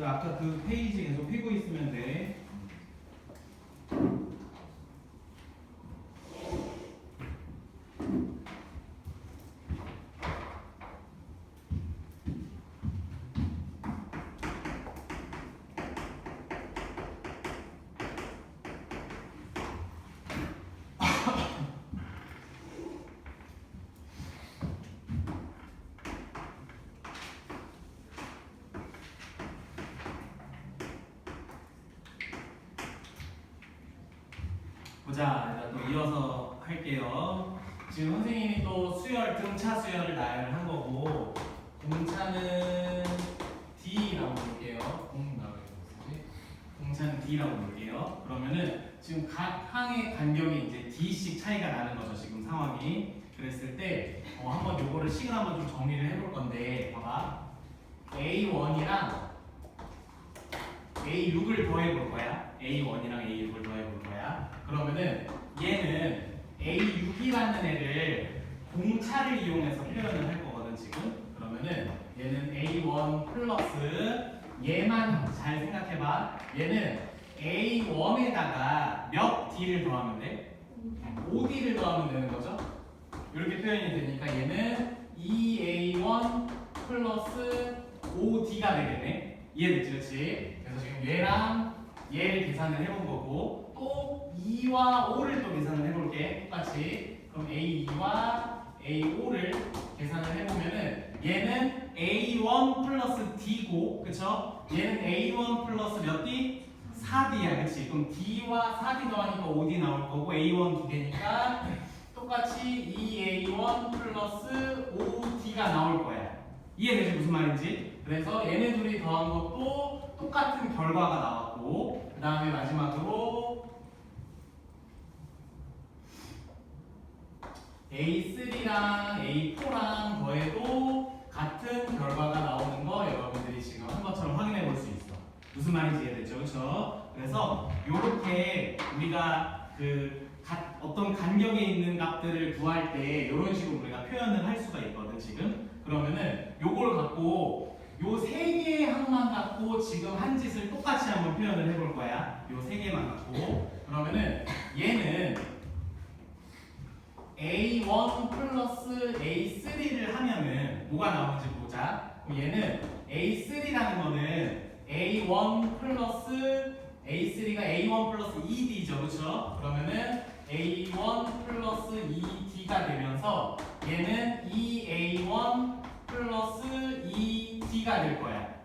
아까 그 페이지 계속 펴고 있으면 돼. 보자, 또 이어서 할게요. 지금 선생님이 또 수열, 등차 수열을 나열을 한 거고, 공차는 D라고 볼게요. 공차는 D라고 볼게요. 그러면은 지금 각 항의 간격이 이제 D씩 차이가 나는 거죠. 지금 상황이. 그랬을 때 한번 요거를 식을 한번 좀 정리를 해볼 건데, 봐봐. A1이랑 A6을 더해볼 거야. A1이랑 A6을 더해볼 거야. 그러면은 얘는 A6이라는 애를 공차를 이용해서 표현을 할 거거든 지금. 그러면은 얘는 A1 플러스 얘만 잘 생각해봐. 얘는 A1에다가 몇 D를 더하면 돼? 5D를 더하면 되는 거죠. 이렇게 표현이 되니까 얘는 2A1 플러스 5D가 되겠네. 이해됐지, 그렇지? 그래서 지금 얘랑 얘를 계산을 해본 거고, 또 2와 5를 또 계산을 해볼게. 똑같이. 그럼 A2와 A5를 계산을 해보면은 얘는 A1 플러스 D고, 그쵸? 얘는 A1 플러스 몇 D? 4D야, 그치? 그럼 D와 4D 더하니까 5D 나올 거고, A1 두 개니까 똑같이 2A1 플러스 5D가 나올 거야. 이해되지? 무슨 말인지? 그래서 얘네 둘이 더한 것도 똑같은 결과가 나왔고, 그 다음에 마지막으로 A3랑 A4랑 더해도 같은 결과가 나오는 거 여러분들이 지금 한 것처럼 확인해 볼 수 있어. 무슨 말인지 이해됐죠? 그렇죠? 그래서 이렇게 우리가 어떤 간격에 있는 값들을 구할 때 이런 식으로 우리가 표현을 할 수가 있거든 지금. 그러면은 요걸 갖고 요 세 개의 항만 갖고 지금 한 짓을 똑같이 한번 표현을 해볼 거야. 요 세 개만 갖고. 그러면은 얘는 A1 플러스 A3를 하면은 뭐가 나오는지 보자. 그럼 얘는 A3라는 거는 A1 플러스 A3가 A1 플러스 2D죠. 그렇죠? 그러면은 A1 플러스 2D가 되면서 얘는 2A1 플러스 2D가 될 거야.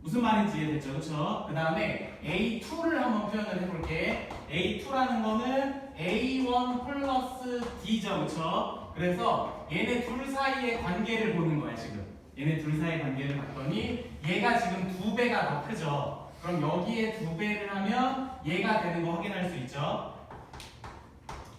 무슨 말인지 이해됐죠? 그렇죠? 그 다음에 A2를 한번 표현을 해볼게. A2라는 거는 A1 플러스 D죠. 그렇죠? 그래서 얘네 둘 사이의 관계를 보는 거야 지금. 얘네 둘 사이의 관계를 봤더니 얘가 지금 2배가 더 크죠. 그럼 여기에 2배를 하면 얘가 되는 거 확인할 수 있죠.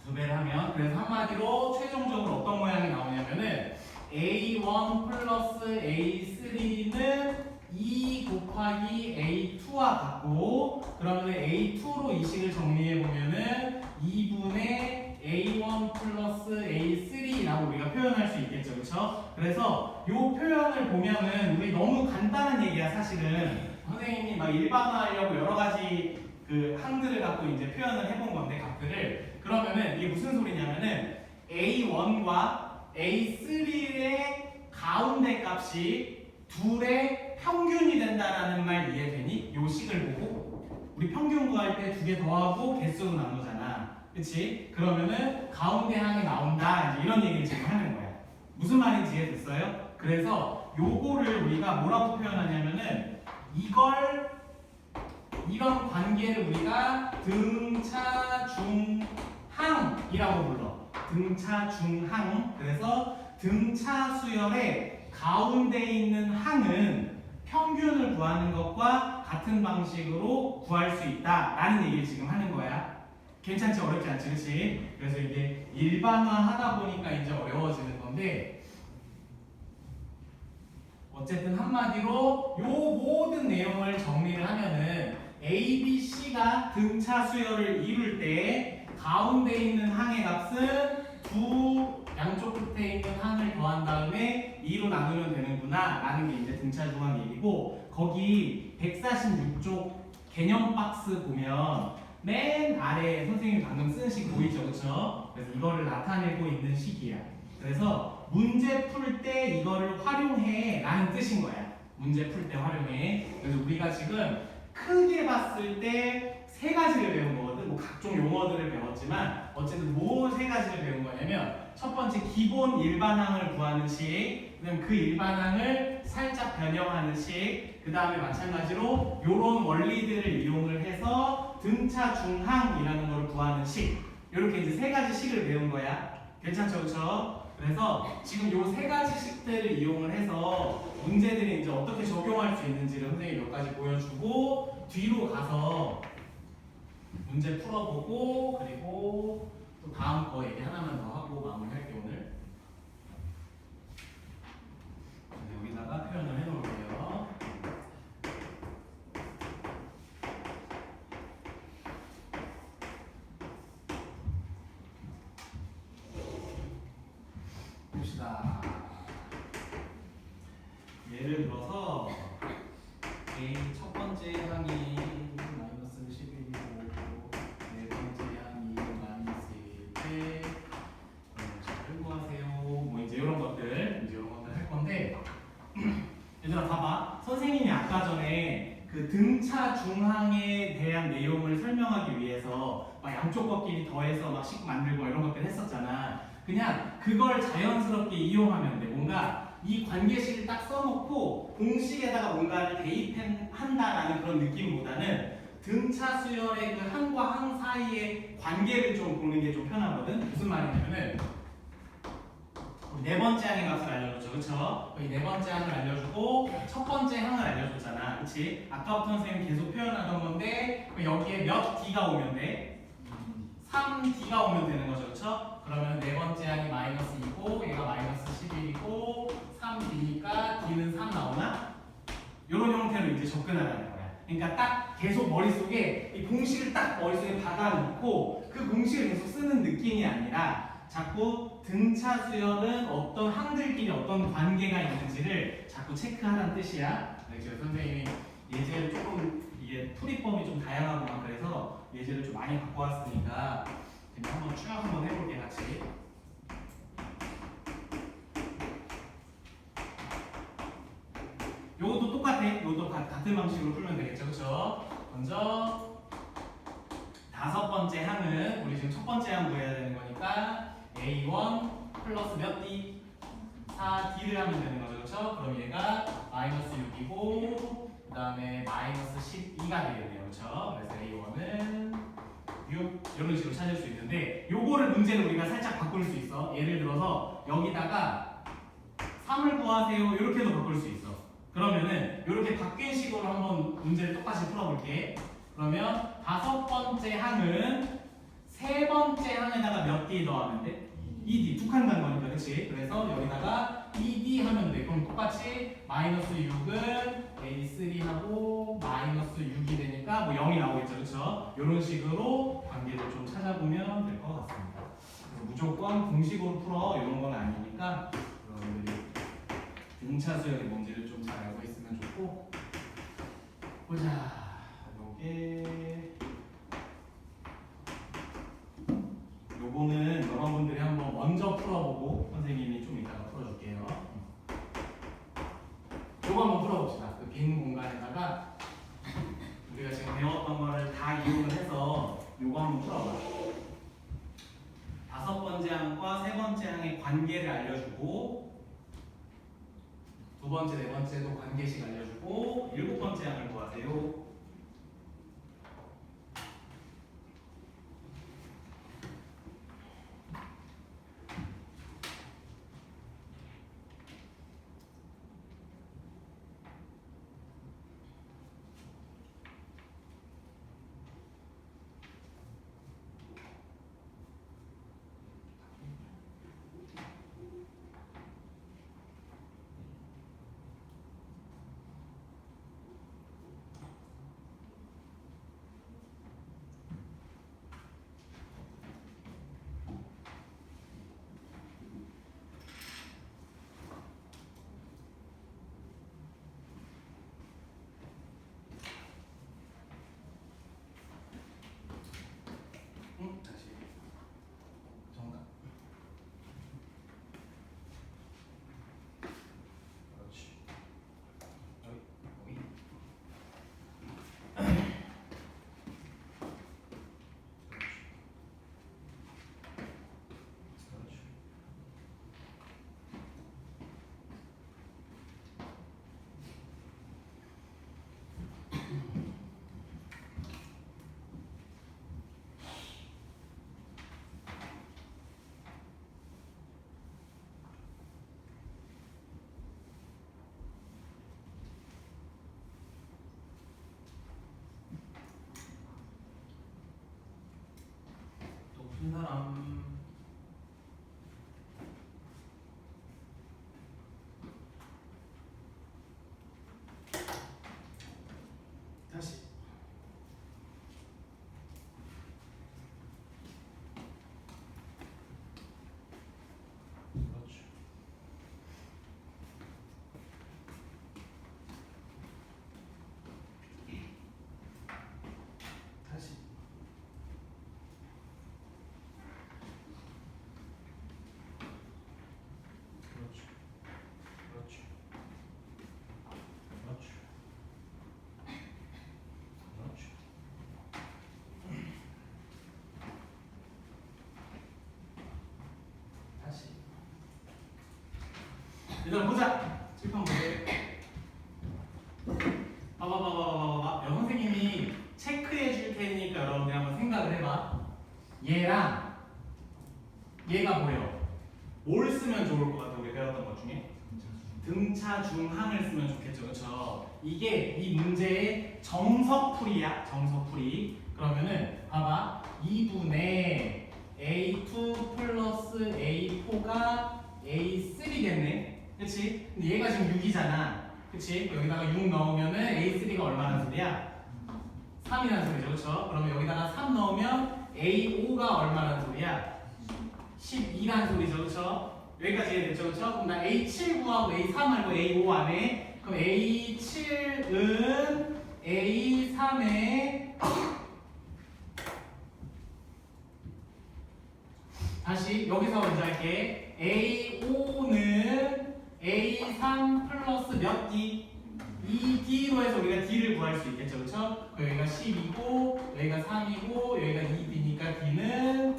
2배를 하면. 그래서 한마디로 최종적으로 어떤 모양이 나오냐면은 A1 플러스 A3는 2 곱하기 A2와 같고, 그러면 A2로 이 식을 정리해 보면은 2분의 A1 플러스 A3라고 우리가 표현할 수 있겠죠. 그렇죠? 그래서 이 표현을 보면은 우리 너무 간단한 얘기야 사실은. 선생님이 막 일반화하려고 여러 가지 항들을 갖고 이제 표현을 해본 건데 값들을. 그러면은 이게 무슨 소리냐면은 A1과 A3의 가운데 값이 둘의 평균이 된다라는 말 이해되니? 요 식을 보고 우리 평균 구할 때 두 개 더하고 개수로 나누잖아. 그치? 그러면은 가운데 항이 나온다. 이제 이런 얘기를 지금 하는 거야. 무슨 말인지 이해됐어요? 그래서 요거를 우리가 뭐라고 표현하냐면은 이런 관계를 우리가 등차중항이라고 불러. 등차중항. 그래서 등차 수열의 가운데 있는 항은 평균을 구하는 것과 같은 방식으로 구할 수 있다라는 얘기를 지금 하는 거야. 괜찮지? 어렵지 않지? 그치? 그래서 이게 일반화 하다 보니까 이제 어려워지는 건데, 어쨌든 한마디로 요 모든 내용을 정리를 하면은 A, B, C가 등차 수열을 이룰 때 가운데 있는 항의 값은 양쪽 끝에 있는 항을 더한 다음에 2로 나누면 되는구나 라는 게 이제 등차 중항 얘기고, 거기 146쪽 개념 박스 보면 맨 아래 선생님이 방금 쓴 식 보이죠, 그렇죠? 그래서 이거를 나타내고 있는 식이야. 그래서 문제 풀 때 이거를 활용해라는 뜻인 거야. 문제 풀 때 활용해. 그래서 우리가 지금 크게 봤을 때 세 가지를 배운 거거든. 뭐 각종 용어들을 배웠지만 어쨌든 뭐 세 가지를 배운 거냐면 첫 번째 기본 일반항을 구하는 식, 그다음 그 일반항을 살짝 변형하는 식, 그 다음에 마찬가지로 요런 원리들을 이용을 해서 등차 중항이라는 걸 구하는 식, 이렇게 이제 세 가지 식을 배운 거야. 괜찮죠, 그렇죠? 그래서 지금 요 세 가지 식들을 이용을 해서 문제들이 이제 어떻게 적용할 수 있는지를 선생님이 몇 가지 보여주고 뒤로 가서 문제 풀어보고 그리고 또 다음 거 얘기 하나만 더 하고 마무리할게요 오늘. 여기다가 표현을 해놓을게요. 봅시다. 예를 들어서 A 첫 번째 항이 마이너스 11이고 네 번째 항이 마이너스 1일 때 잘 구하세요. 뭐 이제 이런 것들 할 건데 얘들아 봐봐. 선생님이 아까 전에 그 등차 중항에 대한 내용을 설명하기 위해서 막 양쪽 걷기니 더해서 막 식 만들고 이런 것들 했었잖아. 그냥 그걸 자연스럽게 이용하면 돼. 뭔가 이 관계식을 딱 써놓고 공식에다가 뭔가를 대입한다라는 그런 느낌보다는 등차 수열의 그 항과 항 사이의 관계를 좀 보는 게 좀 편하거든. 무슨 말이냐면은 네 번째 항의 값을 알려줬죠, 그렇죠? 이 네 번째 항을 알려주고 첫 번째 항을 알려줬잖아, 그렇지? 아까부터 선생님 계속 표현하던 건데 여기에 몇 D가 오면 돼? 3D가 오면 되는 거죠, 그렇죠? 그러면 네 번째 항이 마이너스 2고 얘가 마이너스 11이고 3D니까 D는 3 나오나? 이런 형태로 이제 접근하라는 거야. 그러니까 딱 계속 머릿속에 이 공식을 딱 머릿속에 박아놓고 그 공식을 계속 쓰는 느낌이 아니라 자꾸 등차 수열은 어떤 항들끼리 어떤 관계가 있는지를 자꾸 체크하라는 뜻이야. 그래서 선생님이 예제를 조금 이게 풀이법이 좀 다양하고 막 그래서 예제를 좀 많이 갖고 왔으니까 한번 쭉 한번 해볼게 같이. 요것도 똑같아. 요것도 같은 방식으로 풀면 되겠죠, 그렇죠? 먼저 다섯 번째 항은 우리 지금 첫 번째 항 구해야 되는 거니까 A1 플러스 몇 D? 4D를 하면 되는 거죠, 그렇죠? 그럼 얘가 마이너스 6이고 그 다음에 마이너스 12가 되겠네요, 그렇죠? 그래서 A1은 6 이런 식으로 찾을 수 있는데 요거를 문제를 우리가 살짝 바꿀 수 있어. 예를 들어서 여기다가 3을 구하세요 이렇게도 바꿀 수 있어. 그러면은 이렇게 바뀐 식으로 한번 문제를 똑같이 풀어볼게. 그러면 다섯 번째 항은 세 번째 항에다가 몇 D 더하면 돼? 2D 두 칸 간 거니까, 그렇지? 그래서 여기다가 2D 하면 돼. 그럼 똑같이 마이너스 6은 A3하고 마이너스 6이 되니까 뭐 0이 나오겠죠, 그렇죠? 이런 식으로 관계를 좀 찾아보면 될 것 같습니다. 그래서 무조건 공식으로 풀어 이런 건 아니니까 여러분들이 등차 수열의 뭔지를 좀 잘 알고 있으면 좋고. 보자. 요거는 여러분들이 한번 먼저 풀어보고 선생님이 좀 이따가 풀어줄게요. 요거 한번 풀어봅시다. 그 빈 공간에다가 우리가 지금 배웠던 거를 다 이용을 해서 요거 한번 풀어봐. 다섯 번째 항과 세 번째 항의 관계를 알려주고 두 번째, 네 번째도 관계식 알려주고 일곱 번째 항을 구하세요. 진 사람. 다시. 그렇죠. 다시. 그렇죠. 그렇죠. 그렇죠. 그렇죠. 다시. 얘들아 보자. 칠판 보게. 봐봐. 선생님이 체크해 줄 테니까 여러분들 한번 생각을 해봐. 얘랑 얘가 뭐예요? 뭘 쓰면 좋을 것 같아? 우리 배웠던 것 중에 등차 중항을 쓰면 좋겠죠, 그렇죠? 이게 이 문제의 정석풀이야, 정석풀이. 그러면은 봐봐, 2분의 A2 플러스 A4가 A3겠네, 그렇지? 근데 얘가 지금 6이잖아, 그렇지? 여기다가 6 넣으면은 A3가 얼마나 소리야? 3이라는 소리죠, 그렇죠? 그러면 여기다가 3 넣으면 A5가 얼마나 소리야? 12라는 소리죠, 그렇죠? 여기까지 이해됐죠, 그렇죠? 그럼 나 A7 구하고 A3 말고 A5 안에. 그럼 A7은 A3에 다시 여기서 먼저 할게. A5는 A3 플러스 몇 D? 2D로 해서 우리가 D를 구할 수 있겠죠, 그렇죠? 여기가 10이고 여기가 3이고 여기가 2D니까 D는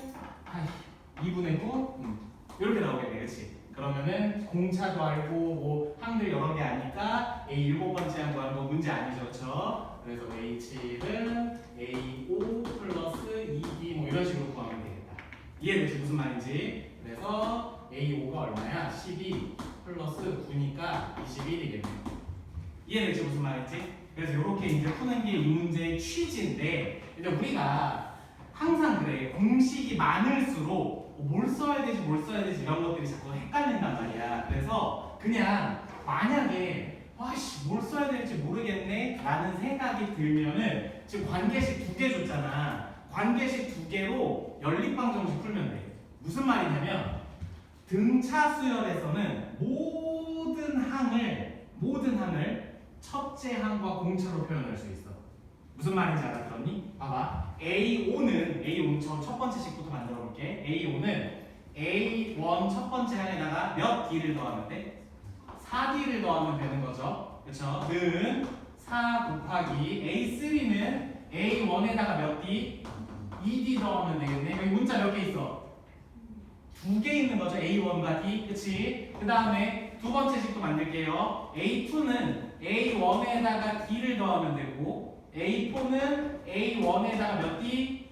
2분의 9? 이렇게 나오겠네, 그렇지? 그러면은 공차도 알고 뭐 항들 여러 개 아니까 A 7번째 한 구하는 거 문제 아니죠, 그렇죠? 그래서 A7은 A5 플러스 2D 뭐 이런 식으로 구하면 되겠다. 이해되지 무슨 말인지? 그래서 A5가 얼마야? 12 플러스 9니까 21이겠네. 이해되지 무슨 말인지? 그래서 이렇게 이제 푸는 게 이 문제의 취지인데, 이제 우리가 항상 그래, 공식이 많을수록 뭘 써야 되지 이런 것들이 자꾸 헷갈린단 말이야. 그래서 그냥 만약에 와씨 뭘 써야 될지 모르겠네 라는 생각이 들면은 지금 관계식 2개 줬잖아. 관계식 2개로 연립방정식 풀면 돼. 무슨 말이냐면 등차 수열에서는 모든 항을 첫째 항과 공차로 표현할 수 있어. 무슨 말인지 알아들었니? 봐봐. A5는 첫 번째 식부터 만들어 볼게. A5는 A1 첫 번째 항에다가 몇 D를 더하면 돼? 4D를 더하면 되는 거죠. 그렇죠? 는 4 곱하기 A3는 A1에다가 몇 D? 2D 더하면 되겠네. 여기 문자 몇 개 있어? 2개 있는 거죠. A1과 D. 그치? 그 다음에 두 번째 식도 만들게요. A2는 A1에다가 D를 더하면 되고 A4는 A1에다가 몇 D?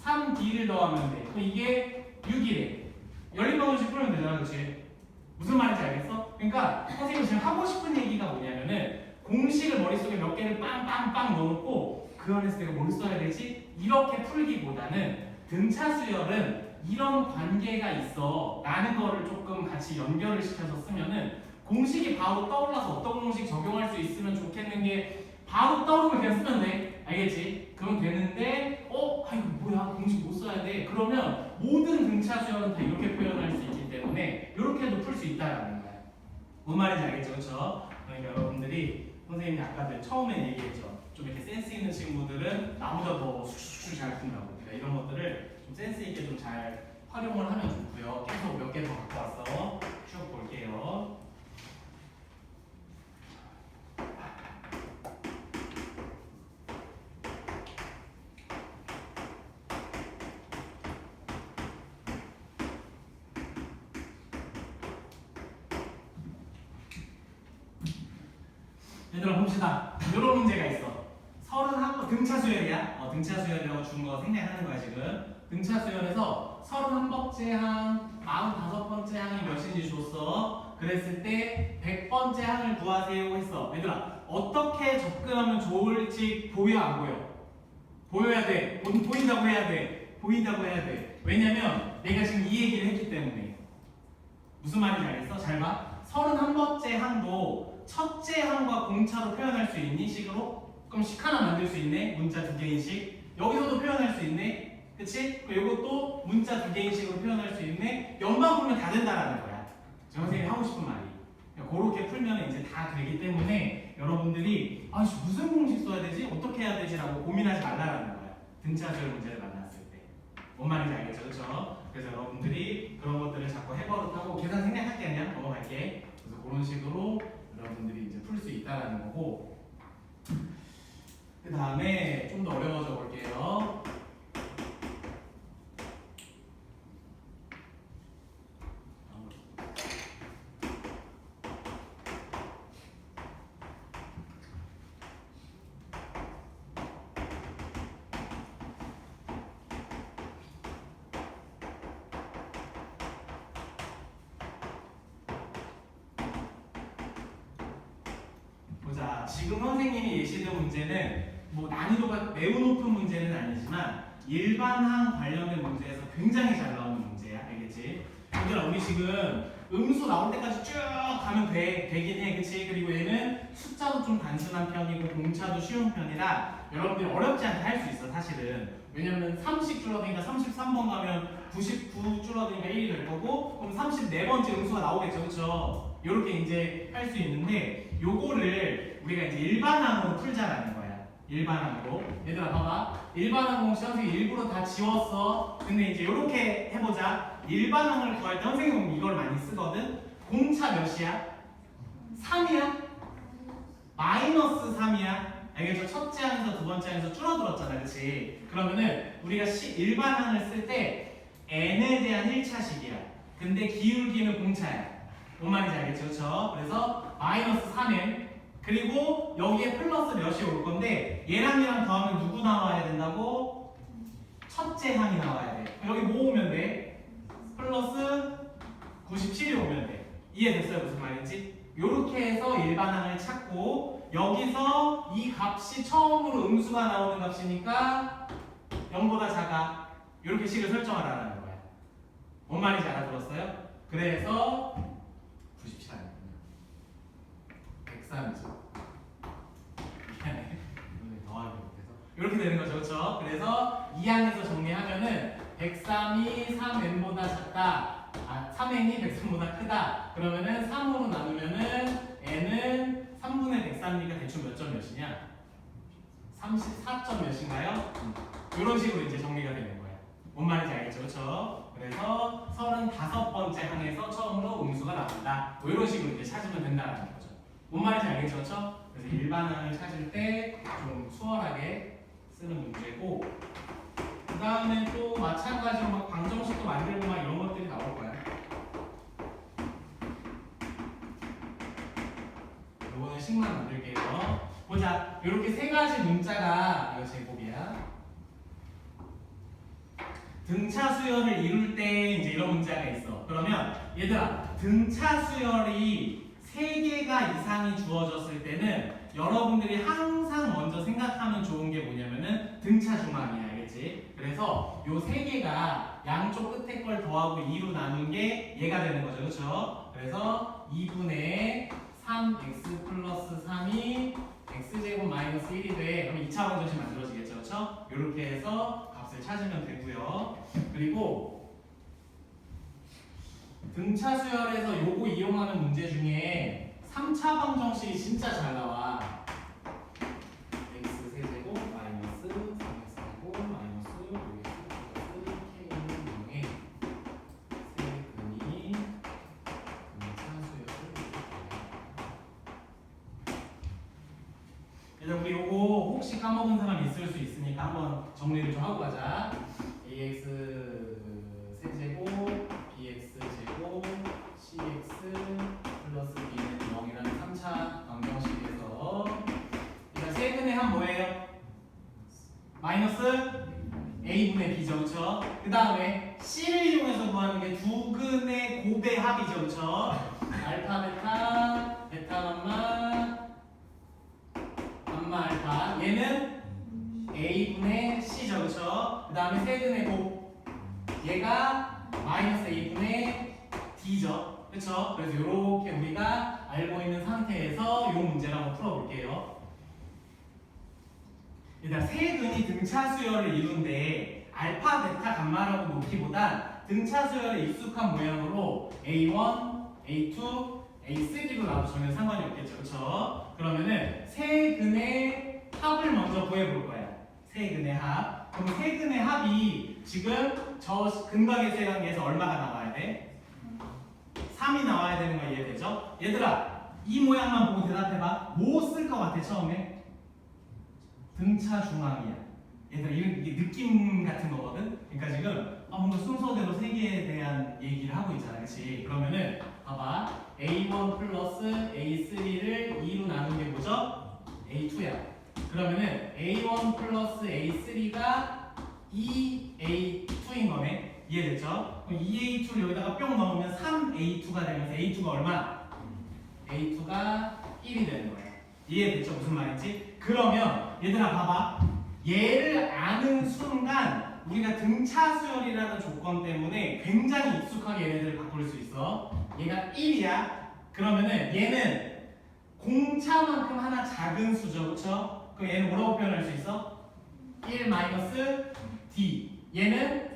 3D를 더하면 돼. 그럼 이게 6이래. 연립방정식 풀면 되잖아, 그렇지? 무슨 말인지 알겠어? 그러니까 선생님이 지금 하고 싶은 얘기가 뭐냐면은 공식을 머릿속에 몇 개를 빵빵빵 넣어놓고 그 안에서 내가 뭘 써야 되지? 이렇게 풀기보다는 등차 수열은 이런 관계가 있어 라는 거를 조금 같이 연결을 시켜서 쓰면은 공식이 바로 떠올라서 어떤 공식 적용할 수 있으면 좋겠는 게 바로 떠오르면 그냥 쓰면 돼. 알겠지? 그럼 되는데 이거 뭐야? 공식 못 써야 돼. 그러면 모든 등차 수열은 다 이렇게 표현할 수 있기 때문에 이렇게도 풀 수 있다라는 거야. 뭔 말인지 알겠죠? 그렇죠? 그러니까 여러분들이 선생님이 아까 처음에 얘기했죠. 좀 이렇게 센스 있는 친구들은 나보다 더 쑥쑥 잘 푼다고. 그러니까 이런 것들을 좀 센스 있게 좀 잘 활용을 하면 좋고요. 계속 몇 개 더 갖고 와서 쭉 볼게요. 얘들아 봅시다. 이런 문제가 있어. 31번 등차 수열이야. 등차 수열이라고 준 거 생략하는 거야 지금. 등차 수열에서 31번째 항, 45번째 항이 몇인지 줬어. 그랬을 때 100번째 항을 구하세요 했어. 얘들아 어떻게 접근하면 좋을지 보여 안 보여? 보여야 돼. 보인다고 해야 돼. 보인다고 해야 돼. 왜냐면 내가 지금 이 얘기를 했기 때문에. 무슨 말인지 알겠어? 잘 봐. 31번째 항도 첫째 항과 공차로 표현할 수 있니? 식으로? 그럼 식 하나 만들 수 있네? 문자 2개인 식. 여기서도 표현할 수 있네? 그치? 이것도 문자 2개인 식으로 표현할 수 있네? 연방 풀면 다 된다라는 거야. 저 선생님이 하고 싶은 말이. 그렇게 풀면 이제 다 되기 때문에 여러분들이 아 무슨 공식 써야 되지? 어떻게 해야 되지라고 고민하지 말라라는 거야. 등차 수열 문제를 만났을 때. 뭔 말인지 알겠죠? 그렇죠? 그래서 여러분들이 그런 것들을 자꾸 해버릇하고 계산 생략할게 그냥 넘어갈게. 그래서 그런 식으로 여러분들이 이제 풀 수 있다라는 거고. 그 다음에 좀 더 어려워져 볼게요. 보자. 지금 선생님이 예시된 문제는 뭐 난이도가 매우 높은 문제는 아니지만 일반항 관련된 문제에서 굉장히 잘 나오는 문제야. 알겠지? 얘들아 우리 지금 음수 나올 때까지 쭉 가면 되긴 해. 그치? 그리고 얘는 숫자도 좀 단순한 편이고 공차도 쉬운 편이라 여러분들이 어렵지 않게 할 수 있어 사실은. 왜냐면 30 줄어드니까 33번 가면 99 줄어드니까 1이 될 거고 그럼 34번째 음수가 나오겠죠. 그쵸? 요렇게 이제 할 수 있는데 요거를 우리가 이제 일반항으로 풀자라는 거야. 일반항으로. 얘들아 봐봐. 일반항 공식 선생님이 일부러 다 지웠어. 근데 이제 요렇게 해보자. 일반항을 구할 때 선생님은 이걸 많이 쓰거든. 공차 몇이야? 3이야? 마이너스 3이야? 알겠죠? 첫째 항에서 두 번째 항에서 줄어들었잖아. 그치? 그러면은 우리가 일반항을 쓸 때 n에 대한 1차식이야. 근데 기울기는 공차야. 뭔 말인지 알겠죠? 그렇죠? 그래서 마이너스 3n 그리고 여기에 플러스 몇이 올 건데 얘랑 얘랑 더하면 누구 나와야 된다고? 첫째 항이 나와야 돼. 여기 뭐 오면 돼? 플러스 97이 오면 돼. 이해됐어요? 무슨 말인지? 요렇게 해서 일반항을 찾고 여기서 이 값이 처음으로 음수가 나오는 값이니까 0보다 작아. 요렇게 식을 설정하라는 거야. 뭔 말인지 알아들었어요? 그래서 97 아니군요. 103이죠. 미안해. 오늘 더하기 못해서. 이렇게 되는 거죠. 그렇죠? 그래서 2항에서 정리하면은 103이 3n보다 작다. 3n이 103보다 크다. 그러면은 3으로 나누면은 n은 3분의 103이니까 대충 몇 점 몇이냐? 34점 몇인가요? 이런 식으로 이제 정리가 되는 거예요. 뭔 말인지 알겠죠? 그렇죠? 그래서 35번째 항에서 처음으로 음수가 나온다. 뭐 이런 식으로 이제 찾으면 된다는 거죠. 뭔 말인지 알겠죠? 그렇죠? 그래서 일반항을 찾을 때 좀 수월하게 쓰는 문제고 그 다음에 또 마찬가지로 막 방정식도 만들고 막 이런 것들이 나올 거야. 요거는 식만 만들게요. 보자. 이렇게 세 가지 문자가 이거 제곱이야. 등차 수열을 이룰 때 이제 이런 문제가 있어. 그러면 얘들아 등차 수열이 3개가 이상이 주어졌을 때는 여러분들이 항상 먼저 생각하면 좋은 게 뭐냐면은 등차 중앙이야. 알겠지? 그래서 요 3개가 양쪽 끝에 걸 더하고 2로 나눈 게 얘가 되는 거죠. 그렇죠? 그래서 2분의 3x 플러스 3이 x제곱 마이너스 1이 돼. 그럼 2차 방정식 만들어지겠죠. 그렇죠? 이렇게 해서 값을 찾으면 되고요. 그리고 등차 수열에서 요거 이용하는 문제 중에 3차 방정식이 진짜 잘 나와. x 세제곱 마이너스 3x제곱 마이너스 5x 플러스 k는 이용해 세근이 등차 수열을 일단 우리 요거 혹시 까먹은 사람 있을 수 있으니까 한번 정리를 좀 하고 가자. ax 세제곱 bx 제곱 cx 플러스 b는 0이라는 3차 방정식에서 일단 세근의 한 뭐예요? 마이너스 a분의 b죠. 그쵸? 그 다음에 c를 이용해서 구하는 게 두근의 곱의 합이죠. 그쵸? 알파 베타 베타 감마 감마 알파 얘는 a분의 c죠. 그쵸? 그 다음에 세근의 곱 얘가 마이너스 a분의 d죠. 그렇죠? 그래서 이렇게 우리가 알고 있는 상태에서 이 문제를 한번 풀어볼게요. 일단 세근이 등차 수열을 이룬데 알파, 베타, 감마라고 놓기보단 등차 수열에 익숙한 모양으로 A1, A2, A3로 나도 전혀 상관이 없겠죠. 그렇죠? 그러면은 세 근의 합을 먼저 구해볼 거야. 세 근의 합. 그럼 세 근의 합이 지금 저 근각의 세관계에서 얼마가 나와야 돼? 3이 나와야 되는 거 이해되죠? 얘들아, 이 모양만 보고 대답해봐. 뭐 쓸 것 같아 처음에? 등차 중앙이야. 얘들아, 이게 느낌 같은 거거든? 그러니까 지금 뭔가 순서대로 세 개에 대한 얘기를 하고 있잖아. 그렇지? 그러면은 봐봐. A1 플러스 A3를 2로 나눈 게 뭐죠? A2야. 그러면은 A1 플러스 A3가 2A2인 거네. 이해됐죠? 그럼 2A2를 여기다가 뿅 넣으면 3A2가 되면서 A2가 얼마? A2가 1이 되는 거야. 이해됐죠? 무슨 말인지? 그러면 얘들아 봐봐. 얘를 아는 순간 우리가 등차 수열이라는 조건 때문에 굉장히 익숙하게 얘네들을 바꿀 수 있어. 얘가 1이야. 그러면은 얘는 공차만큼 하나 작은 수죠. 그렇죠? 그럼 얘는 뭐라고 표현할 수 있어? 1 마이너스 D. 얘는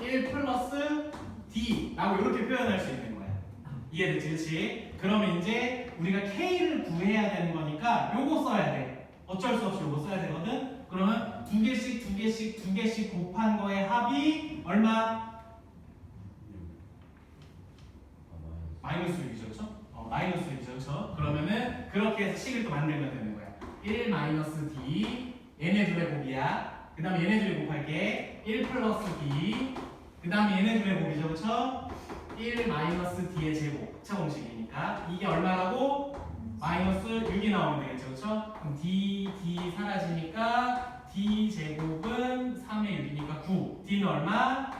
1 플러스 D 라고 이렇게 표현할 수 있는 거야. 이해됐지? 그렇지? 그러면 이제 우리가 K를 구해야 되는 거니까 요거 써야 돼. 어쩔 수 없이 요거 써야 되거든? 그러면 두 개씩 곱한 거의 합이 얼마? 마이너스 6이죠. 그렇죠? 마이너스 6이죠. 그렇죠? 그러면은 그렇게 해서 식을 또 만들면 되는 거야. 1 마이너스 D 얘네 둘의 곱이야. 그 다음에 얘네 둘의 곱할게. 1 플러스 D 그 다음에 얘네 둘의 곱이죠. 그렇죠? 1 마이너스 D의 제곱 차 공식이니까 이게 얼마라고? 마이너스 6이 나오면 되겠죠. 그렇죠? 그럼 D 사라지니까 D 제곱은 3의 6이니까 9. D는 얼마?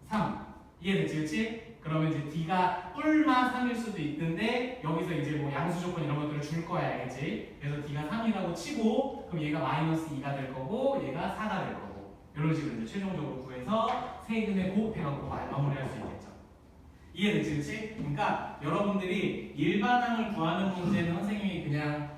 3. 이해됐지? 그렇지? 그러면 이제 D가 뿔만 3일 수도 있는데 여기서 이제 뭐 양수 조건 이런 것들을 줄 거야. 알겠지? 그래서 D가 3이라고 치고 그럼 얘가 마이너스 2가 될 거고 얘가 4가 될 거고 이런 식으로 이제 최종적으로 구해서 세 근의 곱해갖고 마무리할 수 있겠죠. 이해됐지? 그렇지? 그러니까 여러분들이 일반항을 구하는 문제는 선생님이 그냥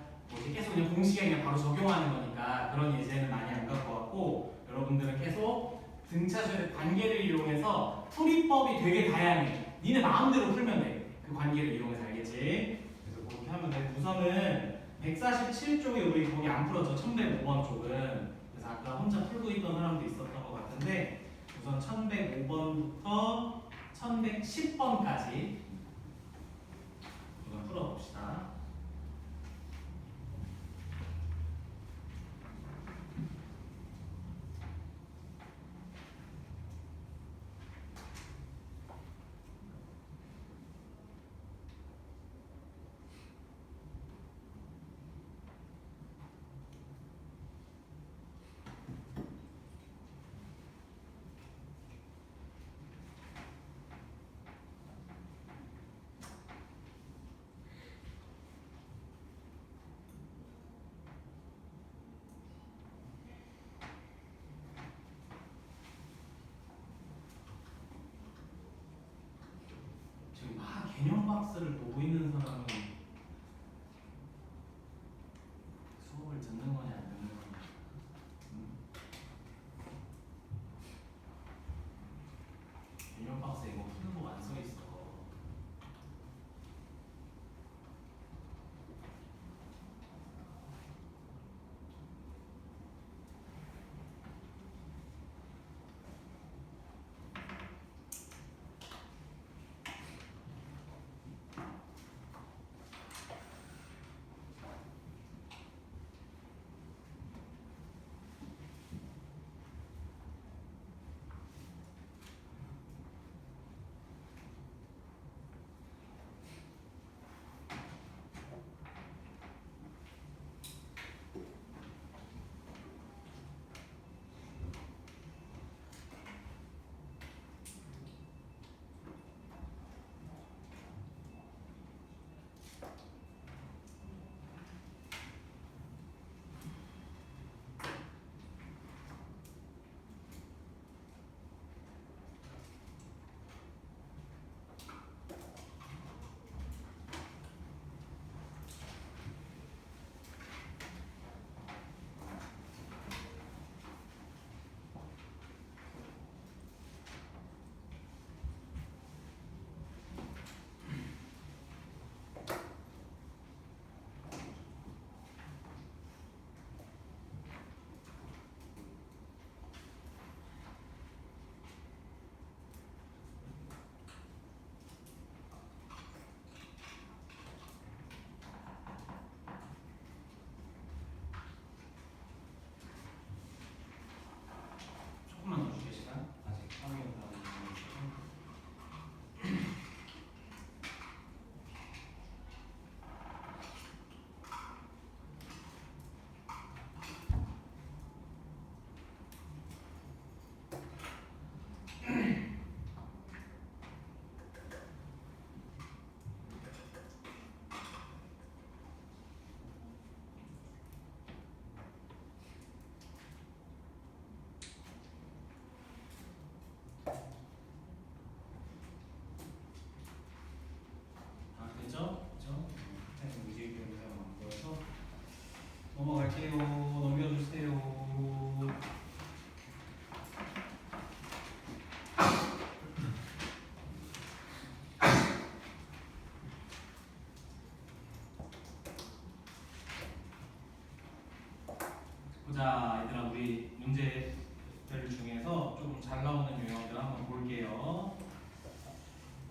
계속 그냥 공식에 그냥 바로 적용하는 거니까 그런 예제는 많이 안 갖고 왔고 여러분들은 계속 등차수열의 관계를 이용해서 풀이법이 되게 다양해. 니네 마음대로 풀면 돼. 그 관계를 이용해서 알겠지? 그래서 그렇게 하면 돼. 우선은 147쪽에 우리 거기 안 풀었죠. 1105번 쪽은. 그래서 아까 혼자 풀고 있던 사람도 있었던 것 같은데 우선 1105번부터 1110번까지 우선 풀어봅시다. 지금 막 개념 박스를 보고 있는 사람은 수업을 듣는 거냐 안 듣는 거냐. 개념 박스에 이거 푸는 거 안 써 있어.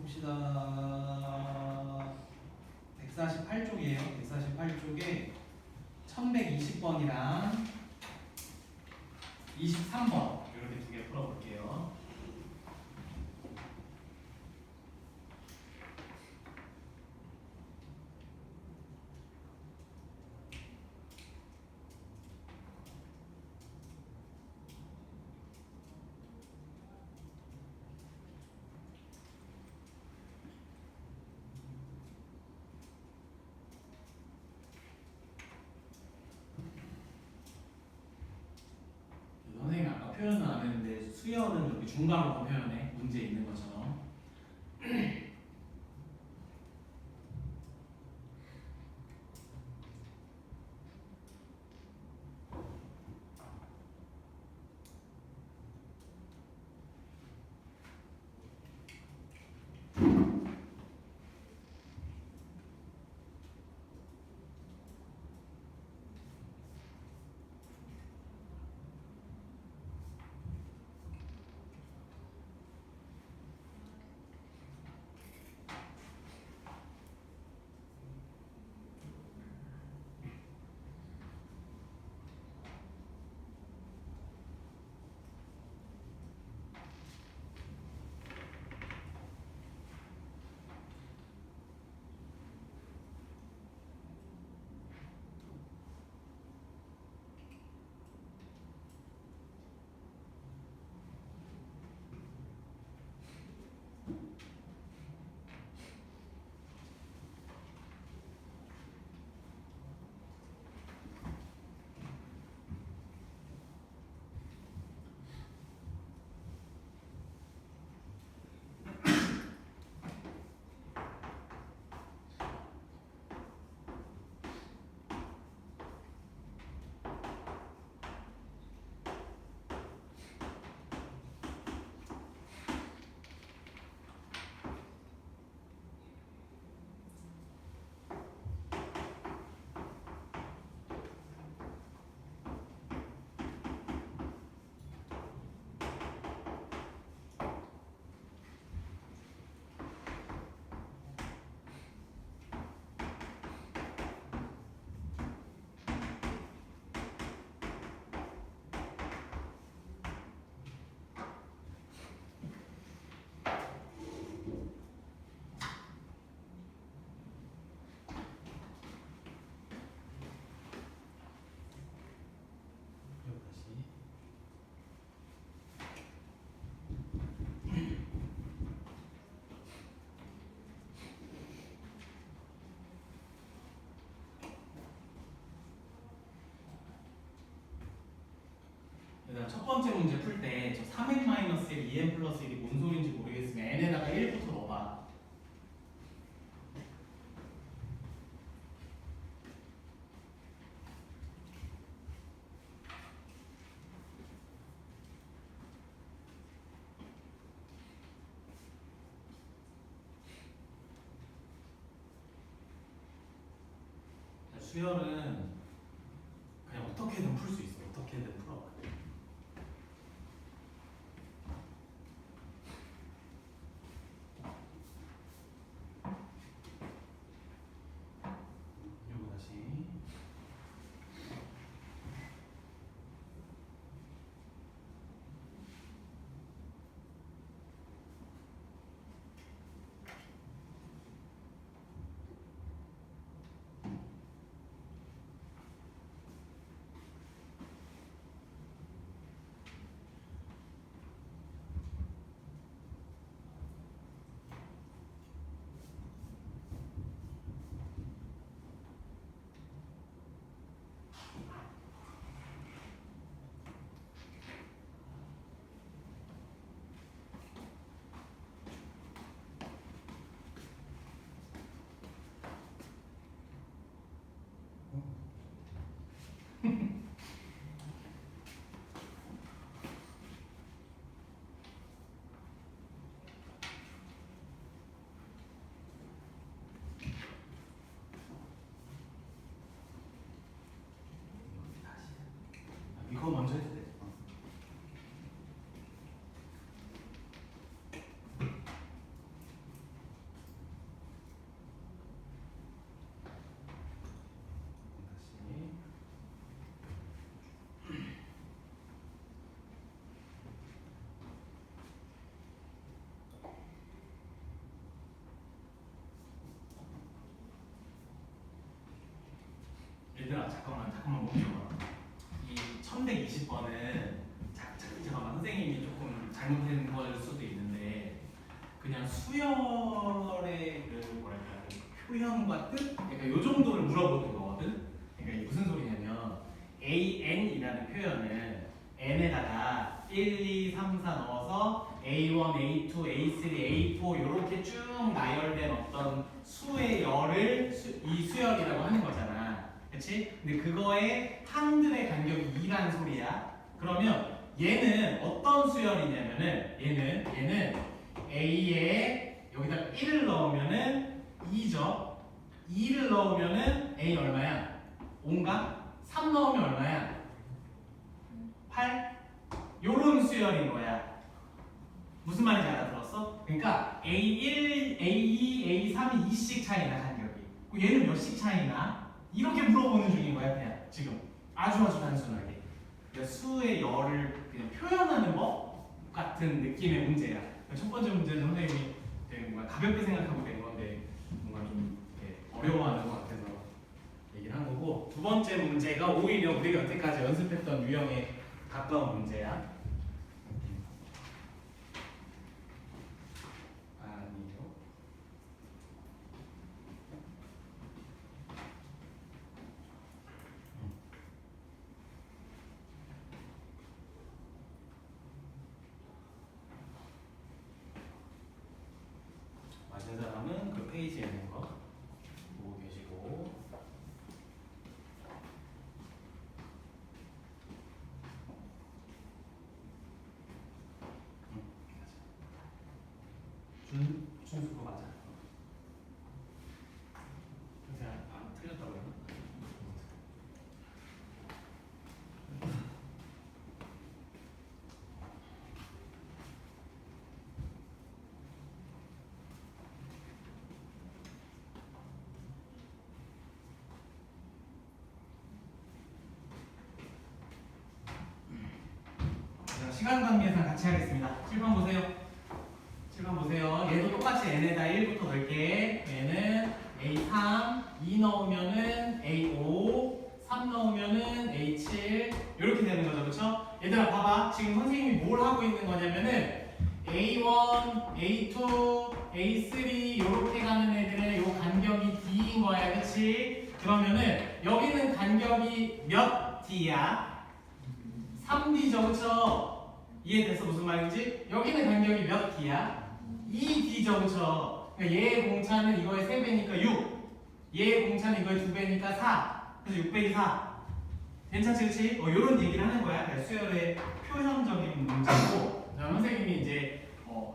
봅시다. 148쪽이에요. 148쪽에 1120번이랑 23번 이렇게 두 개 풀어볼게요. 선생님이 아까 표현은 안 했는데 수열은 이렇게 중괄호로 표현해. 문제 있는 것처럼. 일단 첫 번째 문제 풀 때 저 3n 마이너스 1, 2n 플러스 1이 뭔 소리인지 모르겠으면 n에다가 1부터 넣어봐. 수열은 그냥 어떻게든 풀 수 있어. 어떻게든 풀어. 요거 다시. 이거 먼저 해도 돼. 잠깐만 멈춰봐. 이 1120번은 잠깐만 선생님이 조금 잘못된 걸 수도 있는데 그냥 수열의 그 뭐랄까 그 표현과 뜻? 그러니까 요 정도를 물어보는 거거든. 그러니까 이게 무슨 소리냐면 AN이라는 표현은 n에다가 1, 2, 3, 4 넣어서 A1, A2, A3, A4 이렇게 쭉 나열된 어떤 수의 열을 이 수열이라고 하는 거잖아. 그치? 근데 그거에 항들의 간격이 2라는 소리야. 그러면 얘는 어떤 수열이냐면은 얘는 A에 여기다 1을 넣으면은 2죠. 2를 넣으면은 A 얼마야? 5인가? 3 넣으면 얼마야? 8? 요런 수열인 거야. 무슨 말인지 알아들었어? 그러니까 A1, A2, A3이 2씩 차이나 간격이. 얘는 몇씩 차이나? 이렇게 물어보는 중인 거야 그냥 지금. 아주 단순하게. 그러니까 수의 열을 그냥 표현하는 법 같은 느낌의 문제야. 첫 번째 문제는 선생님이 되게 뭔가 가볍게 생각하고 된 건데 뭔가 좀 어려워하는 것 같아서 얘기를 한 거고, 두 번째 문제가 오히려 우리가 여태까지 연습했던 유형에 가까운 문제야. 아니요. 맞은 사람은 그 페이지에 있는 거 보고 계시고. 준수 그거 맞아. 제가 틀렸다고 했나? 자, 시간 관계상 같이 하겠습니다. 7번 보세요. 7번 보세요. 얘도 똑같이 n에다 1부터 넣을게. 얘는 A3, 2 넣으면은 A5, 3 넣으면은 A7 이렇게 되는 거죠, 그렇죠? 얘들아 봐봐. 지금 선생님이 뭘 하고 있는 거냐면은 A1, A2, A3 이렇게 가는 애들의 요 간격이 D인 거야, 그렇지? 그러면은 여기는 간격이 몇 D야? 3D죠, 그렇죠? 이해됐어? 무슨 말인지? 여기는 간격이 몇 D야? 2D죠, 그쵸? 그러니까 얘의 공차는 이거의 3배니까 6. 얘의 공차는 이거의 2배니까 4. 그래서 6 빼기 4. 괜찮지, 그치? 이런 얘기를 하는 거야. 그러니까 수열의 표현적인 문제고. 선생님이 이제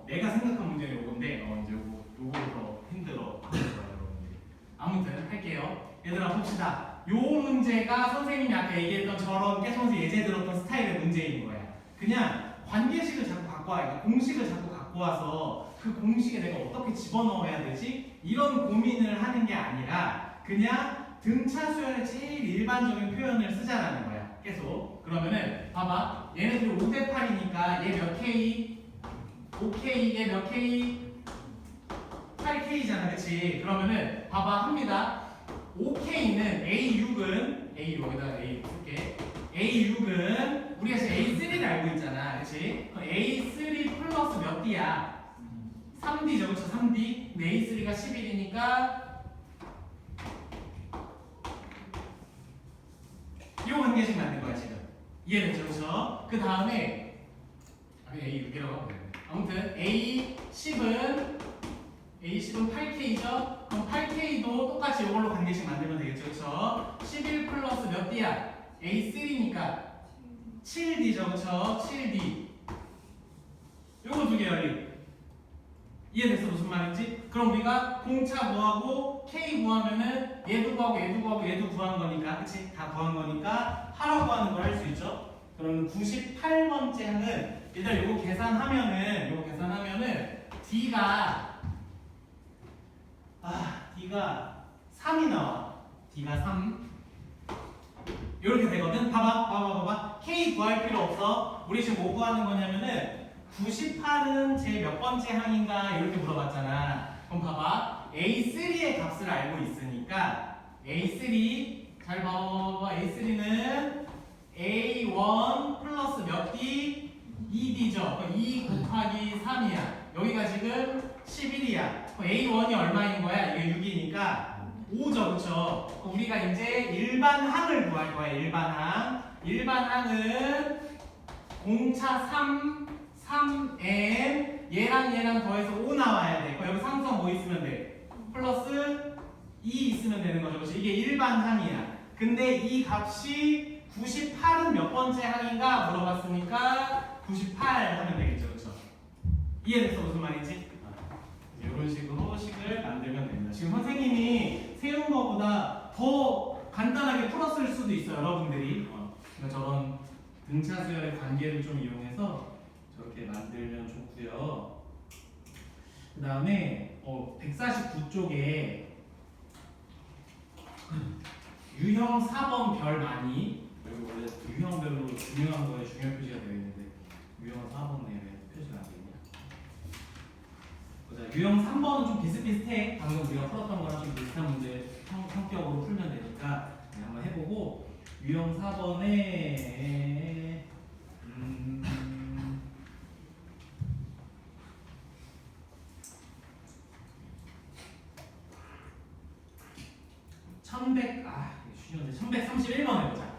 내가 생각한 문제는 요건데 이제 요거 더 힘들어 여러분들이. 아무튼 할게요. 얘들아 봅시다. 요 문제가 선생님이 아까 얘기했던 저런 계속해서 예제 들었던 스타일의 문제인 거야. 그냥 관계식을 자꾸 갖고 와. 그러니까 공식을 자꾸 갖고 와서 그 공식에 내가 어떻게 집어넣어야 되지? 이런 고민을 하는 게 아니라 그냥 등차 수열의 제일 일반적인 표현을 쓰자라는 거야. 계속. 그러면은 봐봐. 얘네들이 5대 8이니까 얘 몇 K? 5K. 얘 몇 K? 8K잖아, 그치? 그러면은 봐봐 합니다. 5K는 A6은 여기다가 A6 쓸게. A6은 우리가 지금 A3를 알고 있잖아, 그치? A3 플러스 몇 D야? 3D죠, 그쵸? 3D. 근데 A3가 11이니까 이 관계식 만든 거야, 지금. 이해됐죠, 그쵸? 그 다음에 A6이라고 하면 되네. 아무튼 A10은 8K죠? 그럼 8K도 똑같이 이걸로 관계식 만들면 되겠죠, 그쵸? 11 플러스 몇 D야? A3니까 7D죠, 그쵸? 7D. 요거 두 개 열리. 이해됐어? 무슨 말인지? 그럼 우리가 공차 구하고 K 구하면은 얘도 구하고 얘도 구하고 얘도 구한 거니까, 그치? 다 구한 거니까 하라고 하는 걸 할 수 있죠? 그럼 98번째 항은 일단 요거 계산하면은 D가 3이 나와. D가 3. 이렇게 되거든. 봐봐. K 구할 필요 없어. 우리 지금 뭐 구하는 거냐면은 98은 제 몇 번째 항인가 이렇게 물어봤잖아. 그럼 봐봐. A3의 값을 알고 있으니까 A3 잘 봐봐. A3는 A1 플러스 몇 D? 2D죠. 2 곱하기 3이야. 여기가 지금 11이야. A1이 얼마인 거야? 이게 6이니까 5죠, 그쵸? 우리가 이제 일반항을 구할 거야. 일반항은 공차 3n 얘랑 더해서 5 나와야 돼. 여기 상수항 뭐 있으면 돼? 플러스 2 있으면 되는 거죠. 그렇죠? 이게 일반항이야. 근데 이 값이 98은 몇 번째 항인가 물어봤으니까 98 하면 되겠죠. 그렇죠? 이해됐어? 무슨 말인지? 이런 식으로 식을 만들면 됩니다. 지금 선생님이 세운 거보다 더 간단하게 풀었을 수도 있어요. 여러분들이. 그러니까 저런 등차 수열의 관계를 좀 이용해서 저렇게 만들면 좋고요. 그 다음에 149쪽에 유형 4번 별 많이, 여기 원래 유형별로 중요한 거에 중요 표시가 되어 있는데 유형 4번에 왜 표시가 안 되냐? 보자. 유형 3번은 좀 비슷비슷해. 방금 우리가 풀었던 거랑 좀 비슷한 문제 성격으로 풀면 되니까 한번 해보고, 유형 4번에 1131번 해보자.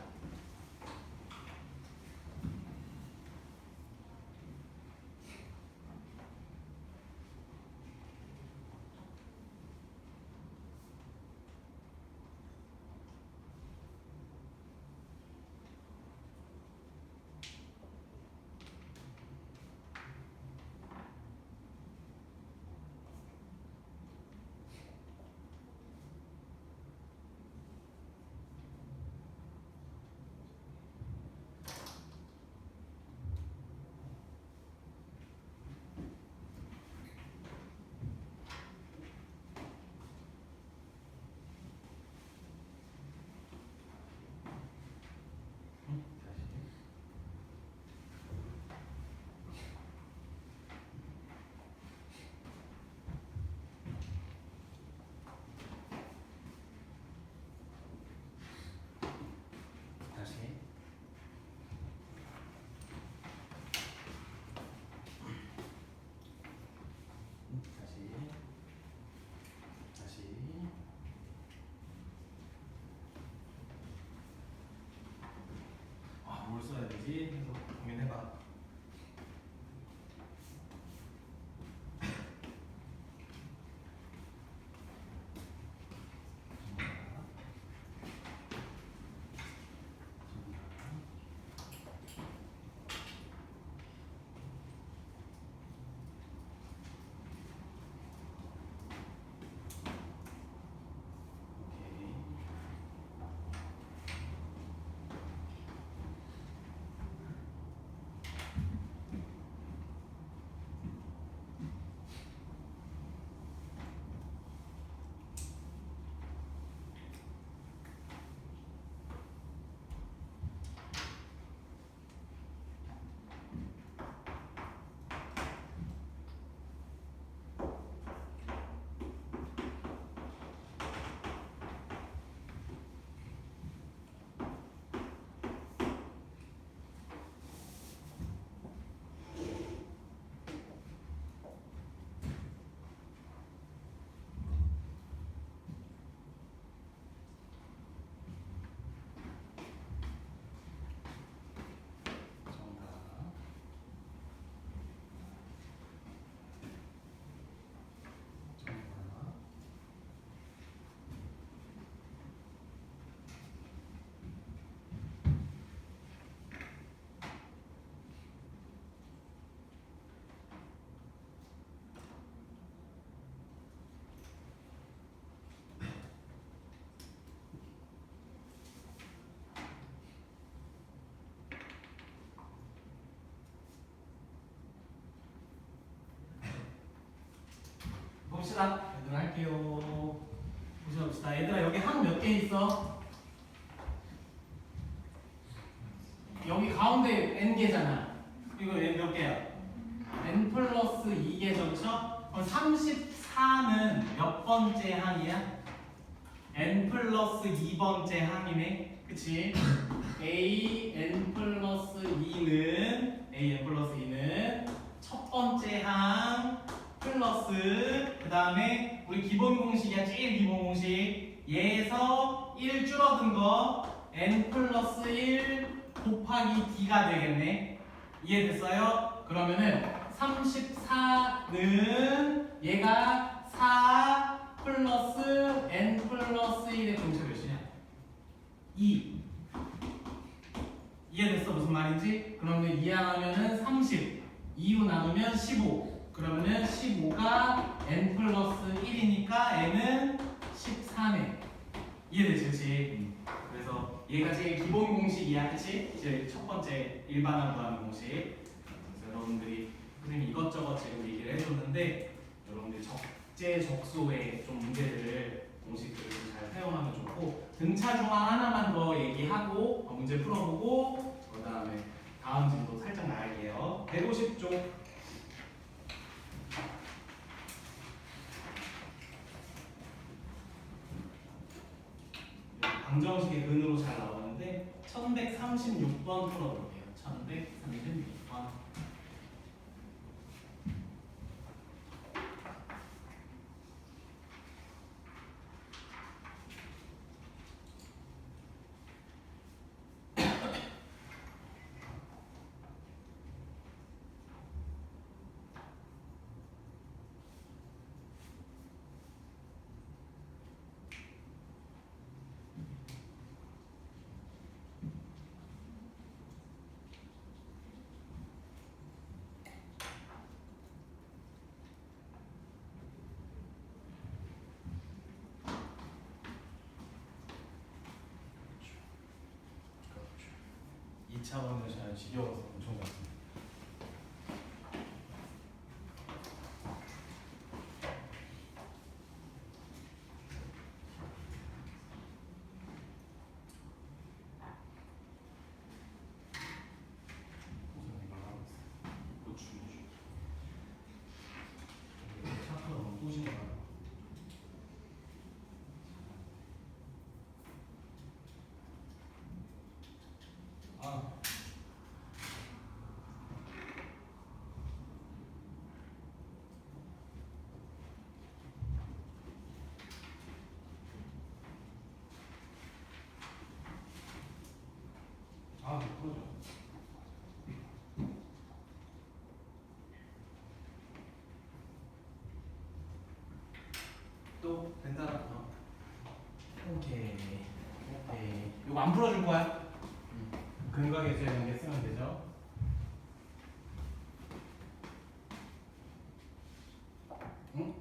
뭘 써야 되지? 해서 고민해봐. 봅시다. 얘들아 할게요. 봅시다. 얘들아 여기 항 몇 개 있어? 여기 가운데 n개잖아. 이거 n 몇 개야? n 플러스 2개, 그렇죠? 그럼 34는 몇 번째 항이야? n 플러스 2번째 항이네. 그치? a n 플러스 2는 첫 번째 항 플러스 그 다음에 우리 기본 공식이야. 제일 기본 공식. 얘에서 1 줄어든 거 n 플러스 1 곱하기 d가 되겠네. 이해됐어요? 그러면은 34는 얘가 4 플러스 n 플러스 1의 공차 몇이냐? 2. 이해됐어? 무슨 말인지? 그러면 이해하면은 30. 2로 나누면 15. 그러면은 15가 n 플러스 1이니까 n은 14네. 이해되지? 그치? 그래서 얘가 제일 기본 공식이야. 그치? 제일 첫 번째 일반항 구하는 공식. 그래서 여러분들이 선생님이 이것저것 지금 얘기를 해줬는데 여러분들이 적재적소의 좀 문제들을 공식들을 좀 잘 사용하면 좋고 등차 중항 하나만 더 얘기하고 문제 풀어보고 그 다음에 다음 질도 살짝 나갈게요. 150쪽 방정식의 근으로 잘 나오는데 1136번 풀어볼게요. 1136번. 이 차원을 잘 지겨워서 엄청 많습니다. 우선 이걸 하고 있어요. 고추. 차트가 너무 꼬신 거 같아요. 아. 아, 그러죠. 또 된다. 오케이. 오케이. 이거 안 풀어줄 거야? 근과 계수의 관계 쓰면 되죠. 응?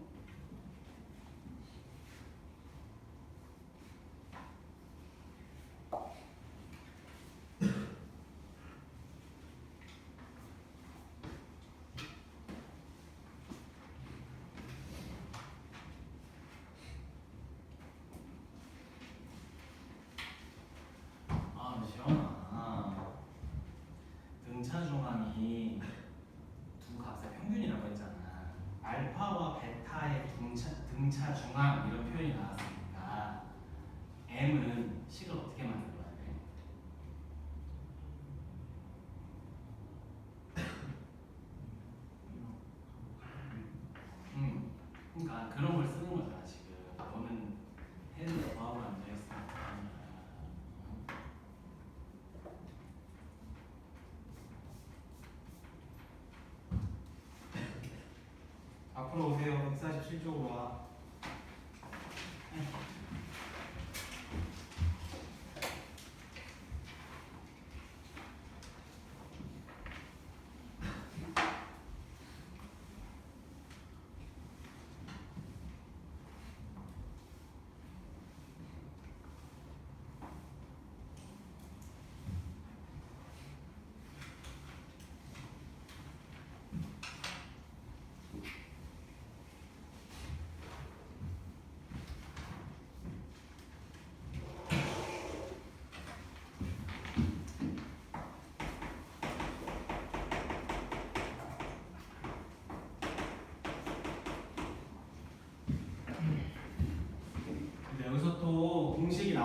아, 시원하. 등차 중항이 두 값의 평균이라고 했잖아. 알파와 베타의 등차 중항 이런 표현이 나왔으니까 m은 식을 어떻게 만들어야 돼? 그러니까 그런 걸 쓰는 거잖아 지금. 너는 헤드 과학을 앉아 있으니까. 앞으로 오세요. 147쪽으로 와.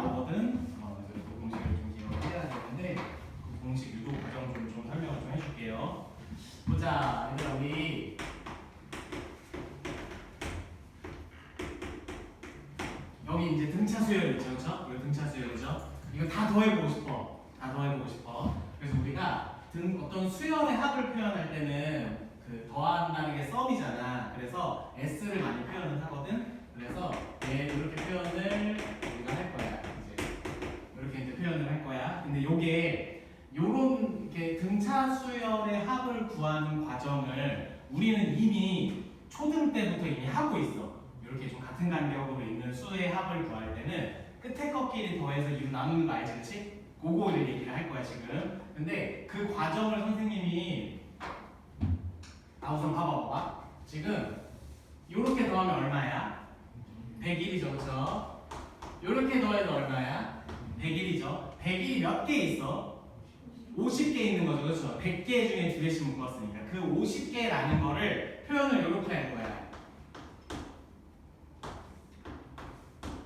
나오거든. 그래서 그 공식을 좀 기억을 해야 되는데 그 공식 유도 과정 좀 설명을 좀 해줄게요. 보자, 얘들아 우리 여기 이제 등차 수열 있죠, 그렇죠? 이거 등차 수열이죠. 이거 다 더해보고 싶어. 다 더해보고 싶어. 그래서 우리가 어떤 수열의 합을 표현할 때는 그 더한다는 게 썸이잖아. 그래서 s를 많이 표현을 하거든. 그래서 이렇게 표현을 우리가 할 거야. 이제 이렇게 이제 표현을 할 거야. 근데 요게 요런 이렇게 등차 수열의 합을 구하는 과정을 우리는 이미 초등 때부터 이미 하고 있어. 이렇게 좀 같은 간격으로 있는 수의 합을 구할 때는 끝에 것끼리 더해서 2로 나누는 거 알지, 그렇지? 그거를 얘기를 할 거야 지금. 근데 그 과정을 선생님이 우선 봐봐. 지금 요렇게 더하면 얼마야? 101이죠, 그렇죠? 요렇게 더해도 얼마야? 101이죠. 101이 몇 개 있어? 50개 있는 거죠, 그렇죠? 100개 중에 2개씩 묶었으니까 그 50개라는 거를 표현을 요렇게 할 거야.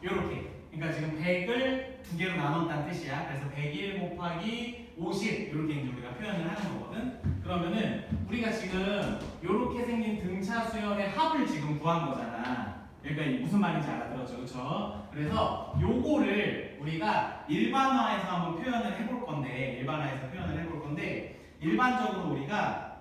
요렇게. 그러니까 지금 100을 2개로 나눴다는 뜻이야. 그래서 101 곱하기 50 이렇게 이제 우리가 표현을 하는 거거든. 그러면은 우리가 지금 요렇게 생긴 등차 수열의 합을 지금 구한 거잖아. 그러니까 무슨 말인지 알아들었죠, 그렇죠? 그래서 요거를 우리가 일반화해서 한번 표현을 해볼 건데, 일반적으로 우리가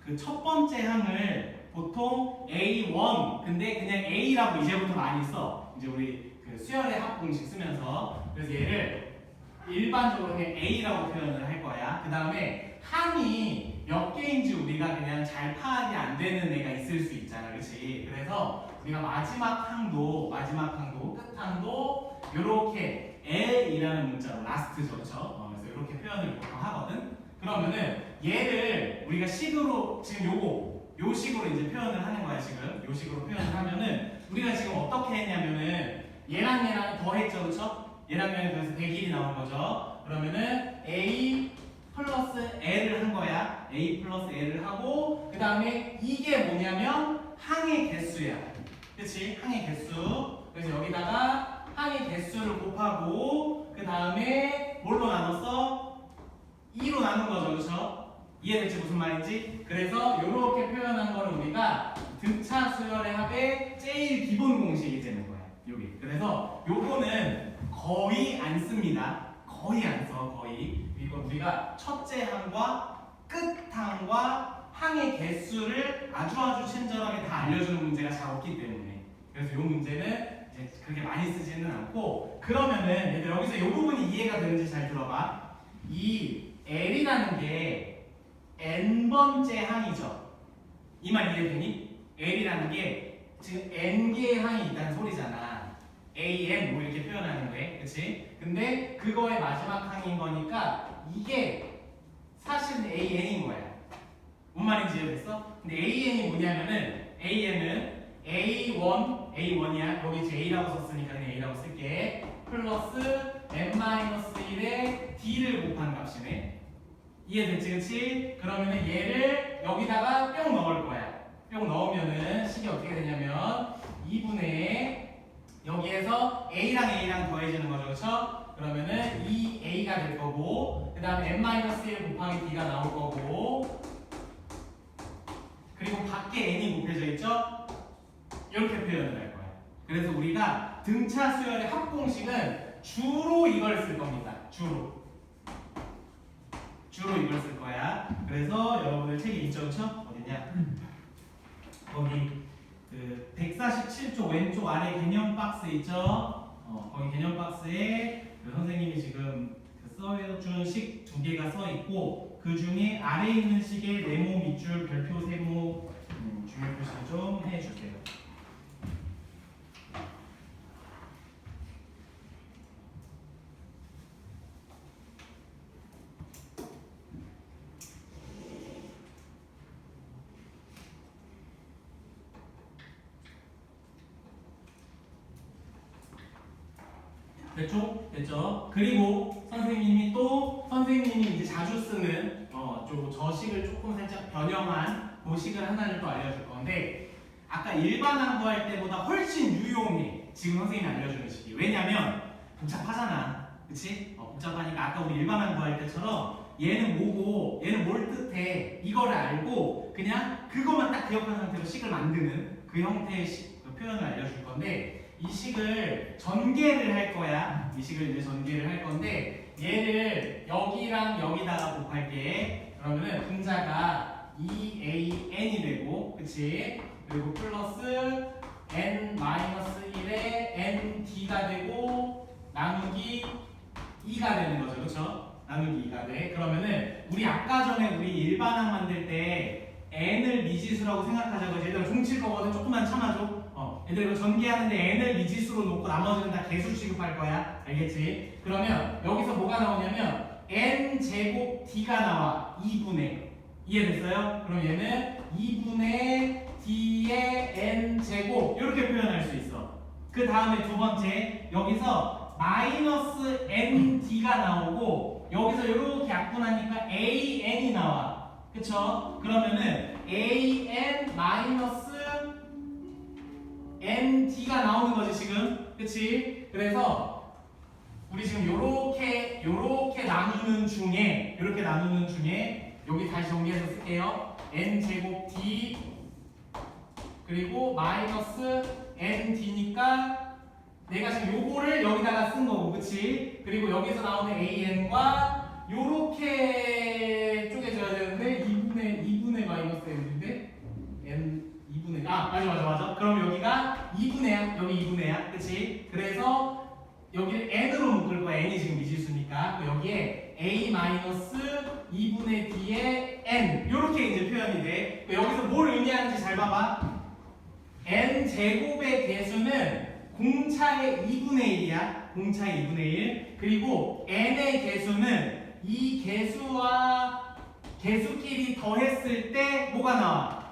그 첫 번째 항을 보통 A1, 근데 그냥 A라고 이제부터 많이 써. 이제 우리 그 수열의 합 공식 쓰면서. 그래서 얘를 일반적으로 그냥 A라고 표현을 할 거야. 그 다음에 항이 몇 개인지 우리가 그냥 잘 파악이 안 되는 애가 있을 수 있잖아, 그렇지? 그래서 우리가 마지막 항도, 끝항도 이렇게 L이라는 문자로 라스트죠, 그렇죠? 그래서 이렇게 표현을 보통 하거든. 그러면은 얘를 우리가 식으로 지금 요 식으로 이제 표현을 하는 거야, 지금. 요 식으로 표현을 하면은 우리가 지금 어떻게 했냐면은 얘랑 더했죠, 그렇죠? 얘랑 그래서 101이 나온 거죠. 그러면은 A 플러스 L을 한 거야. A 플러스 L을 하고 그 다음에 이게 뭐냐면 항의 개수야. 그치? 항의 개수. 그래서 여기다가 항의 개수를 곱하고 그 다음에 뭘로 나눴어? 2로 나눈 거죠, 그렇죠? 이해됐지 무슨 말인지? 그래서 이렇게 표현한 거를 우리가 등차 수열의 합의 제일 기본 공식이 되는 거야. 여기. 그래서 요거는 거의 안 씁니다. 거의 안 써, 거의. 이거 우리가 첫째 항과 끝항과 항의 개수를 아주 친절하게 다 알려주는 문제가 잘 없기 때문에. 그래서 요 문제는 이제 그렇게 많이 쓰지는 않고. 그러면은 얘들 여기서 요 부분이 이해가 되는지 잘 들어봐. 이 L이라는 게 n번째 항이죠. 이 말 이해되니? L이라는 게 지금 n개의 항이 있다는 소리잖아. AN 뭐 이렇게 표현하는 거에, 그치? 근데 그거의 마지막 항인 거니까 이게 사실은 AN인 거야. 뭔 말인지 이해됐어? 근데 AN이 뭐냐면은 AN은 A1이야. 여기 이제 A라고 썼으니까 그냥 A라고 쓸게. 플러스 n-1에 D를 곱한 값이네. 이해됐지, 그치? 그러면은 얘를 여기다가 뿅 넣을 거야. 뿅 넣으면은 식이 어떻게 되냐면 2분의 여기에서 A랑 더해지는 거죠, 그쵸? 그러면은 2A가 될 거고 그 다음에 n-1 곱하기 D가 나올 거고 그리고 밖에 n이 곱해져 있죠? 이렇게 표현을 할 거야. 그래서 우리가 등차 수열의 합공식은 주로 이걸 쓸 겁니다. 주로 이걸 쓸 거야. 그래서 여러분들 책에 있죠, 그렇죠? 어딨냐? 거기 그 147쪽 왼쪽 아래 개념 박스 있죠? 거기 개념 박스에 그 선생님이 지금 그 써준 식 2개가 써 있고 그 중에 아래 있는 식의 네모 밑줄 별표 세모 중요 표시 좀 해주세요. 됐죠? 됐죠? 그리고 선생님이 이제 자주 쓰는 저식을 조금 살짝 변형한 고식을 하나를 또 알려줄 건데 아까 일반항도 할 때보다 훨씬 유용해. 지금 선생님이 알려주는 식이. 왜냐면 복잡하잖아. 그치? 복잡하니까 아까 우리 일반항 구할 때처럼 얘는 뭐고 얘는 뭘 뜻해 이거를 알고 그냥 그것만 딱 기억한 상태로 식을 만드는 그 형태의 그 표현을 알려줄 건데 이 식을 전개를 할 거야. 이 식을 이제 전개를 할 건데 얘를 여기랑 여기다가 곱할게. 그러면은 분자가 2an이 되고 그치? 그리고 플러스 n-1에 nd가 되고 나누기 2가 되는 거죠. 그쵸? 나누기 2가 돼. 그러면은 우리 아까 전에 우리 일반항 만들 때 n을 미지수라고 생각하자고 해서 얘들아 종칠 거거든. 조금만 참아줘. 얘들 이거 전개하는데 n을 미지수로 놓고 나머지는 다 개수 취급할 거야. 알겠지? 그러면 여기서 뭐가 나오냐면 n 제곱 d가 나와. 2분의 이해됐어요? 그럼 얘는 2분의 d의 n 제곱 이렇게 표현할 수 있어. 그 다음에 두 번째 여기서 마이너스 nd가 나오고 여기서 이렇게 약분하니까 an이 나와. 그쵸? 그러면은 an 마이너스 nd가 나오는 거지 지금. 그치? 그래서 우리 지금 요렇게 나누는 중에 여기 다시 정리해서 쓸게요. n제곱 d 그리고 마이너스 nd니까 내가 지금 요거를 여기다가 쓴 거고 그치? 그리고 여기서 나오는 an과 요렇게 쪼개져야 되는데 2분의 마이너스 n인데 n 2분의 맞아. 그럼 여기가 2분의야. 여기 2분의야. 그치? 그래서 여기를 n으로 묶을 거야. n이 지금 미지수니까. 여기에 a 마이너스 2분의 d의 n 요렇게 이제 표현이 돼. 여기서 뭘 의미하는지 잘 봐봐. n 제곱의 개수는 공차의 2분의 1이야. 공차의 2분의 1. 그리고 n의 개수는 이 개수와 개수끼리 더했을 때 뭐가 나와?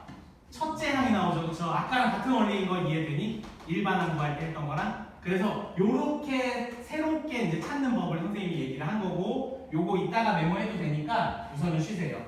첫째 항이 나오죠. 그쵸? 아까랑 같은 원리인 거 이해되니? 일반항 구할 때 했던 거랑. 그래서 요렇게 새롭게 이제 찾는 법을 선생님이 얘기를 한 거고 요거 이따가 메모해도 되니까 우선은 쉬세요.